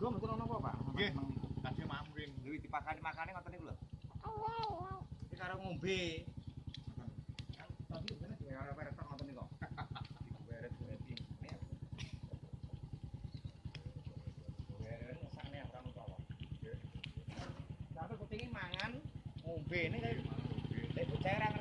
Sego mboten ono apa, Pak? Nggih. Kadhe mamring. Lho dipakani-makani ngoten niku lho. Iki karo ngombe. Ngoten. Kan tadi ngene karo peretok ngoten niku. Beret-beret ini. Beret sakne ora utawa. Nggih. Lah kok kepengin mangan ngombe ini kae. Nek bocah ora